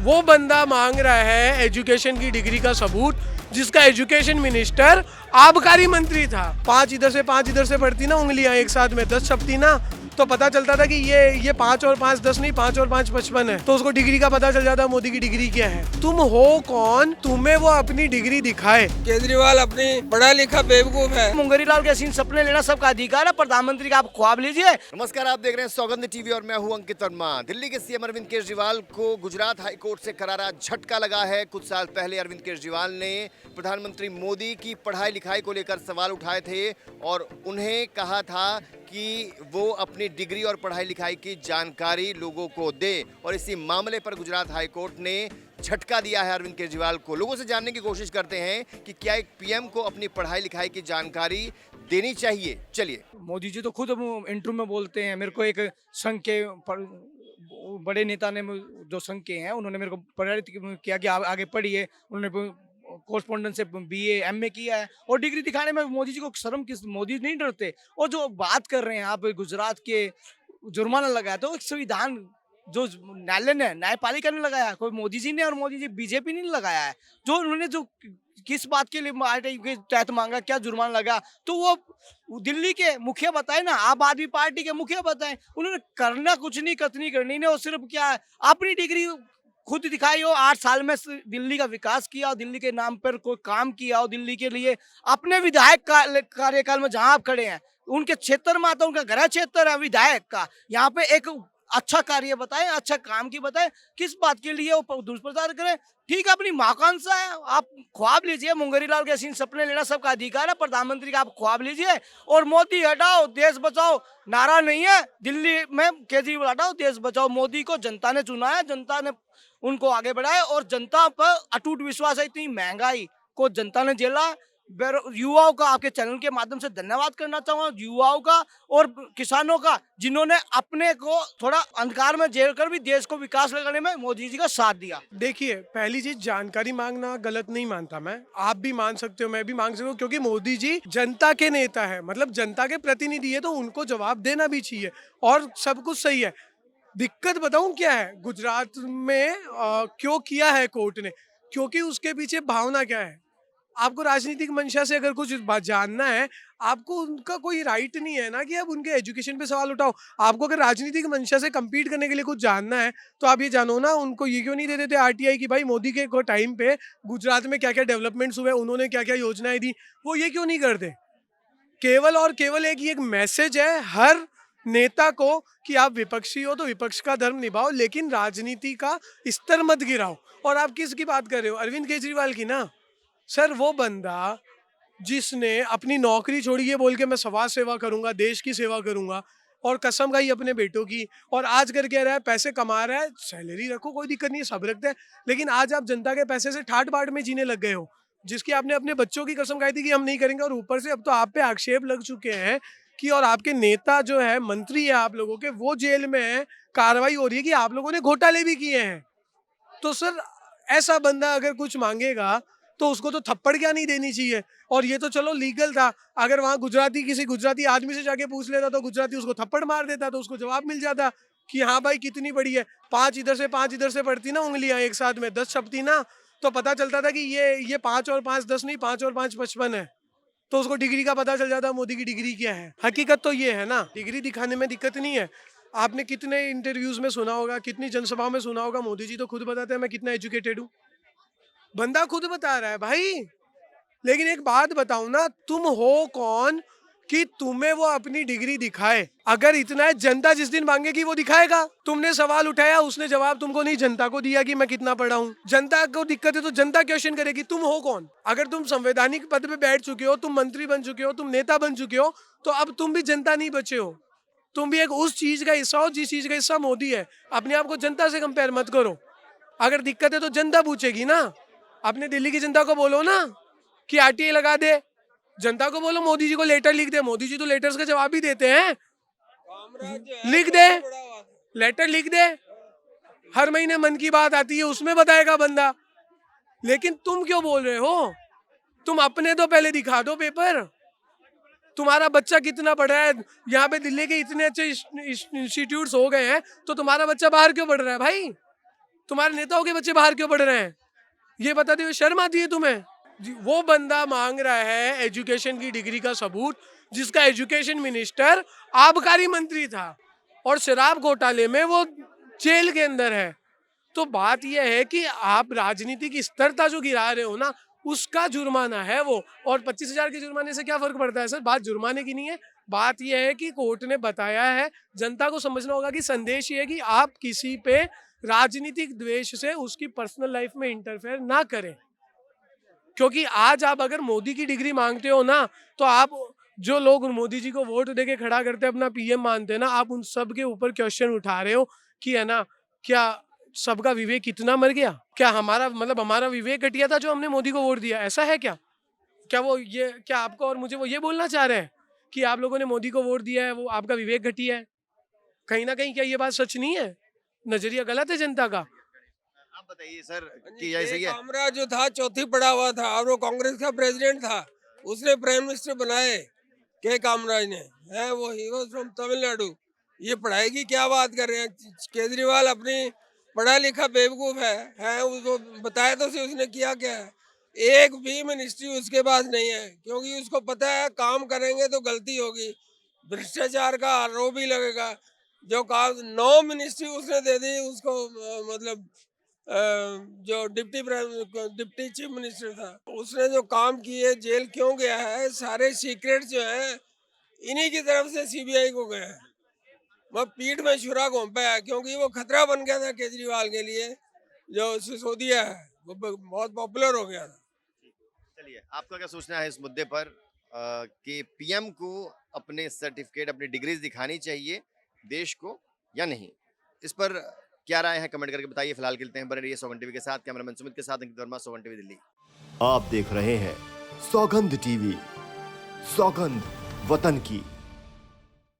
वो बंदा मांग रहा है एजुकेशन की डिग्री का सबूत जिसका एजुकेशन मिनिस्टर आबकारी मंत्री था। 5 इधर से 5 इधर से पड़ती ना उंगलियां एक साथ में 10 छपती ना, तो पता चलता था कि ये 5 और 5 10 नहीं, 5 और 5 55 है, तो उसको डिग्री का पता चल जाता मोदी की डिग्री क्या है। तुम हो कौन, तुम्हें वो अपनी डिग्री दिखाए। केजरीवाल अपनी पढ़ा लिखा बेवकूफ है। मुंगरी लाल के सीन सपने लेना सबका अधिकार है, प्रधानमंत्री का आप ख्वाब लीजिए। नमस्कार, आप देख रहे हैं सौगंध टीवी और मैं हूं अंकित वर्मा। दिल्ली के सीएम अरविंद केजरीवाल को गुजरात हाई कोर्ट से करारा झटका लगा है। कुछ साल पहले अरविंद केजरीवाल ने प्रधानमंत्री मोदी की पढ़ाई लिखाई को लेकर सवाल उठाए थे और उन्हें कहा था कि वो अपनी डिग्री और पढ़ाई लिखाई की जानकारी लोगों को दे, और इसी मामले पर गुजरात हाई कोर्ट ने झटका दिया है अरविंद केजरीवाल को। लोगों से जानने की कोशिश करते हैं कि क्या एक पीएम को अपनी पढ़ाई लिखाई की जानकारी देनी चाहिए। चलिए। मोदी जी तो खुद इंटरव्यू में बोलते हैं, मेरे को एक संघ के बड़े नेता ने, जो संघ के हैं, उन्होंने मेरे को प्रेरित किया कि आगे पढ़िए। उन्होंने कोरस्पोंडेंस से बीए एमए किया है और डिग्री दिखाने में मोदी जी को शर्म किस? मोदी नहीं डरते। और जो बात कर रहे हैं आप गुजरात के जुर्माना लगाया, तो एक संविधान जो न्यायालय ने, न्यायपालिका ने लगाया, कोई मोदी जी ने और मोदी जी बीजेपी ने लगाया है। जो उन्होंने जो किस बात के लिए आरटीआई के तहत मांगा, क्या जुर्माना लगा, तो वो दिल्ली के मुखिया बताए ना, आम आदमी पार्टी के मुखिया बताए। उन्होंने करना कुछ नहीं, कतनी करनी नहीं, और सिर्फ क्या है, अपनी डिग्री खुद दिखाई हो। 8 साल में दिल्ली का विकास किया और दिल्ली के नाम पर कोई काम किया हो, दिल्ली के लिए अपने विधायक कार्यकाल में जहां आप खड़े हैं, उनके क्षेत्र में आता, उनका गृह क्षेत्र है विधायक का, यहाँ पे एक अच्छा कार्य बताएं, अच्छा काम की बताएं। किस बात के लिए वो दुष्प्रचार करें? ठीक है, अपनी महत्वाकांक्षा है, आप ख्वाब लीजिए। मुंगरी लाल के सीन सपने लेना सबका अधिकार है, प्रधानमंत्री का आप ख्वाब लीजिए। और मोदी हटाओ देश बचाओ नारा नहीं है दिल्ली में, केजरीवाल हटाओ देश बचाओ। मोदी को जनता ने चुना है, जनता ने उनको आगे बढ़ाया और जनता पर अटूट विश्वास है। इतनी महंगाई को जनता ने झेला। युवाओं का आपके चैनल के माध्यम से धन्यवाद करना चाहूंगा, युवाओं का और किसानों का, जिन्होंने अपने को थोड़ा अंधकार में झेल कर भी देश को विकास लगाने में मोदी जी का साथ दिया। देखिए, पहली चीज, जानकारी मांगना गलत नहीं मानता मैं, आप भी मान सकते हो, मैं भी मांग सकता हूँ, क्योंकि मोदी जी जनता के नेता है, मतलब जनता के प्रतिनिधि है, तो उनको जवाब देना भी चाहिए और सब कुछ सही है। दिक्कत बताऊं क्या है गुजरात में, क्यों किया है कोर्ट ने, क्योंकि उसके पीछे भावना क्या है। आपको राजनीतिक मंशा से अगर कुछ जानना है, आपको उनका कोई राइट नहीं है ना कि आप उनके एजुकेशन पे सवाल उठाओ। आपको अगर राजनीतिक मंशा से compete करने के लिए कुछ जानना है, तो आप ये जानो ना, उनको ये क्यों नहीं दे देते आरटीआई की, भाई मोदी के टाइम पे गुजरात में क्या क्या डेवलपमेंट्स हुए, उन्होंने क्या क्या योजनाएं दी, वो ये क्यों नहीं करते। केवल और केवल एक मैसेज है हर नेता को कि आप विपक्षी हो तो विपक्ष का धर्म निभाओ, लेकिन राजनीति का स्तर मत गिराओ। और आप किसकी बात कर रहे हो? अरविंद केजरीवाल की ना। सर, वो बंदा जिसने अपनी नौकरी छोड़ी, ये बोल के मैं समाज सेवा करूंगा, देश की सेवा करूंगा, और कसम खाई अपने बेटों की, और आज कर कह रहा है पैसे कमा रहा है, सैलरी रखो, कोई दिक्कत नहीं है, सब रखते हैं, लेकिन आज आप जनता के पैसे से ठाट बाट में जीने लग गए हो, जिसकी आपने अपने बच्चों की कसम खाई थी कि हम नहीं करेंगे, और ऊपर से अब तो आप पे आक्षेप लग चुके हैं कि, और आपके नेता जो है, मंत्री है आप लोगों के, वो जेल में है, कार्रवाई हो रही है कि आप लोगों ने घोटाले भी किए हैं। तो सर, ऐसा बंदा अगर कुछ मांगेगा तो उसको तो थप्पड़ क्या नहीं देनी चाहिए। और ये तो चलो लीगल था, अगर वहाँ गुजराती किसी गुजराती आदमी से जाके पूछ लेता तो गुजराती उसको थप्पड़ मार देता, तो उसको जवाब मिल जाता कि हाँ भाई कितनी बड़ी है। 5 इधर से 5 इधर से पड़ती ना उंगलियां एक साथ में 10 छपती ना, तो पता चलता था कि ये 5 और 5 10 नहीं, 5 और 5 55 है, तो उसको डिग्री का पता चल जाता मोदी की डिग्री क्या है। हकीकत तो ये है ना, डिग्री दिखाने में दिक्कत नहीं है। आपने कितने इंटरव्यूज में सुना होगा, कितनी जनसभाओं में सुना होगा, मोदी जी तो खुद बताते हैं मैं कितना एजुकेटेड हूँ, बंदा खुद बता रहा है भाई। लेकिन एक बात बताऊं ना, तुम हो कौन कि तुम्हें वो अपनी डिग्री दिखाए। अगर इतना है, जनता जिस दिन मांगेगी वो दिखाएगा। तुमने सवाल उठाया, उसने जवाब तुमको नहीं, जनता को दिया कि मैं कितना पढ़ा हूं। जनता को दिक्कत है तो जनता क्वेश्चन करेगी तुम हो कौन। अगर तुम संवैधानिक पद पे बैठ चुके हो, तुम मंत्री बन चुके हो, तुम नेता बन चुके हो, तो अब तुम भी जनता नहीं बचे हो, तुम भी एक उस चीज का हिस्सा हो जिस चीज का हिस्सा मोदी है। अपने आप को जनता से कंपेयर मत करो। अगर दिक्कत है तो जनता पूछेगी ना। अपने दिल्ली की जनता को बोलो ना कि आरटीआई लगा दे, जनता को बोलो मोदी जी को लेटर लिख दे, मोदी जी तो लेटर्स का जवाब भी देते हैं, लिख दे, लेटर लिख दे, हर महीने मन की बात आती है उसमें बताएगा बंदा। लेकिन तुम क्यों बोल रहे हो? तुम अपने तो पहले दिखा दो पेपर, तुम्हारा बच्चा कितना पढ़ा है। यहाँ पे दिल्ली के इतने अच्छे इंस्टीट्यूट्स हो गए हैं, तो तुम्हारा बच्चा बाहर क्यों पढ़ रहा है भाई? तुम्हारे नेताओं के बच्चे बाहर क्यों पढ़ रहे हैं, ये बताते हुए शर्म आती है तुम्हें? वो बंदा मांग रहा है एजुकेशन की डिग्री का सबूत, जिसका एजुकेशन मिनिस्टर आबकारी मंत्री था और शराब घोटाले में वो जेल के अंदर है। तो बात यह है कि आप राजनीतिक स्थिरता जो गिरा रहे हो ना, उसका जुर्माना है वो। और 25,000 के जुर्माने से क्या फर्क पड़ता है सर? बात जुर्माने की नहीं है, बात यह है कि कोर्ट ने बताया है, जनता को समझना होगा कि संदेश ये है कि आप किसी पे राजनीतिक द्वेष से उसकी पर्सनल लाइफ में इंटरफेयर ना करें। क्योंकि आज आप अगर मोदी की डिग्री मांगते हो ना, तो आप जो लोग मोदी जी को वोट देके खड़ा करते हैं, अपना पीएम मानते हैं ना, आप उन सब के ऊपर क्वेश्चन उठा रहे हो कि है ना, क्या सबका विवेक कितना मर गया? क्या हमारा मतलब हमारा विवेक घटिया था जो हमने मोदी को वोट दिया? ऐसा है क्या? क्या वो ये क्या आपको और मुझे वो ये बोलना चाह रहे हैं कि आप लोगों ने मोदी को वोट दिया है वो आपका विवेक घटिया है? कहीं ना कहीं क्या ये बात सच नहीं है? नजरिया गलत है जनता का। आप बताइए सर कि ऐसे ही है। कामराज जो था चौथी पढ़ा हुआ था और वो कांग्रेस का प्रेसिडेंट था, उसने प्राइम मिनिस्टर बनाए के कामराज ने, है वो, ही वाज फ्रॉम तमिलनाडु। ये पढ़ाई की क्या बात कर रहे हैं? केजरीवाल अपनी पढ़ा लिखा बेवकूफ है उसको बताया तो सही उसने किया क्या है? एक भी मिनिस्ट्री उसके पास नहीं है, क्योंकि उसको पता है काम करेंगे तो गलती होगी, भ्रष्टाचार का आरोप भी लगेगा। जो काम 9 मिनिस्ट्री उसने दे दी उसको, मतलब जो डिप्टी चीफ मिनिस्टर था, उसने जो काम किए, जेल क्यों गया है, सारे सीक्रेट जो है इन्हीं की तरफ से सीबीआई को गए हैं। वह पीठ में छुरा घोंपा है, क्योंकि वो खतरा बन गया था केजरीवाल के लिए। जो सिसोदिया है वो बहुत पॉपुलर हो गया था। चलिए, आपका क्या सोचना है इस मुद्दे पर कि पीएम को अपने सर्टिफिकेट, अपनी डिग्रीज दिखानी चाहिए देश को या नहीं? इस पर क्या राय है कमेंट करके बताइए। फिलहाल खेलते हैं बने रहिए सौगंध टीवी के साथ। कैमरामैन सुमित के साथ अंकित वर्मा, सौगंध टीवी दिल्ली। आप देख रहे हैं सौगंध टीवी, सौगंध वतन की।